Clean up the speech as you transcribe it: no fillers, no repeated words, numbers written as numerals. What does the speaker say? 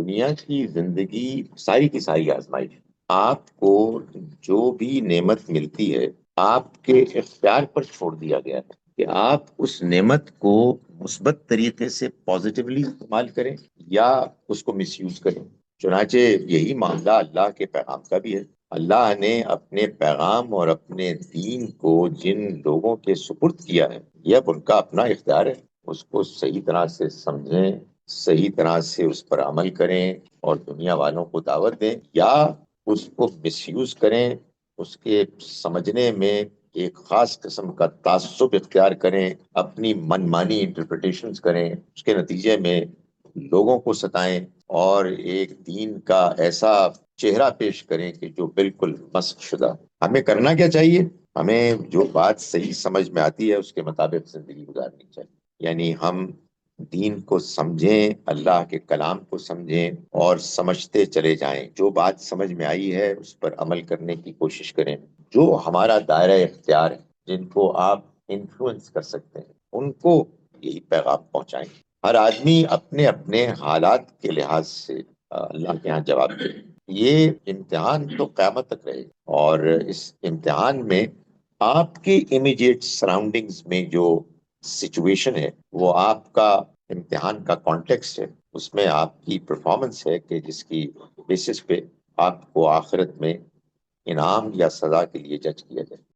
دنیا کی زندگی ساری کی ساری آزمائش، آپ کو جو بھی نعمت ملتی ہے آپ کے اختیار پر چھوڑ دیا گیا ہے کہ آپ اس نعمت کو مثبت طریقے سے پازیٹیولی استعمال کریں یا اس کو مس یوز کریں۔ چنانچہ یہی معاملہ اللہ کے پیغام کا بھی ہے۔ اللہ نے اپنے پیغام اور اپنے دین کو جن لوگوں کے سپرد کیا ہے، یہ اب ان کا اپنا اختیار ہے، اس کو صحیح طرح سے سمجھیں، صحیح طرح سے اس پر عمل کریں اور دنیا والوں کو دعوت دیں، یا اس کو مس یوز کریں، اس کے سمجھنے میں ایک خاص قسم کا تعصب اختیار کریں، اپنی من مانی انٹرپریٹیشنز کریں، اس کے نتیجے میں لوگوں کو ستائیں اور ایک دین کا ایسا چہرہ پیش کریں کہ جو بالکل مسخ شدہ۔ ہمیں کرنا کیا چاہیے؟ ہمیں جو بات صحیح سمجھ میں آتی ہے اس کے مطابق زندگی گزارنی چاہیے، یعنی ہم دین کو سمجھیں، اللہ کے کلام کو سمجھیں اور سمجھتے چلے جائیں۔ جو بات سمجھ میں آئی ہے اس پر عمل کرنے کی کوشش کریں۔ جو ہمارا دائرہ اختیار ہے، جن کو آپ انفلوئنس کر سکتے ہیں، ان کو یہی پیغام پہنچائیں۔ ہر آدمی اپنے اپنے حالات کے لحاظ سے اللہ کے ہاں جواب دے۔ یہ امتحان تو قیامت تک رہے، اور اس امتحان میں آپ کے امیڈیٹ سراؤنڈنگز میں جو سچویشن ہے وہ آپ کا امتحان کا کانٹیکسٹ ہے، اس میں آپ کی پرفارمنس ہے کہ جس کی بیسس پہ آپ کو آخرت میں انعام یا سزا کے لیے جج کیا جائے۔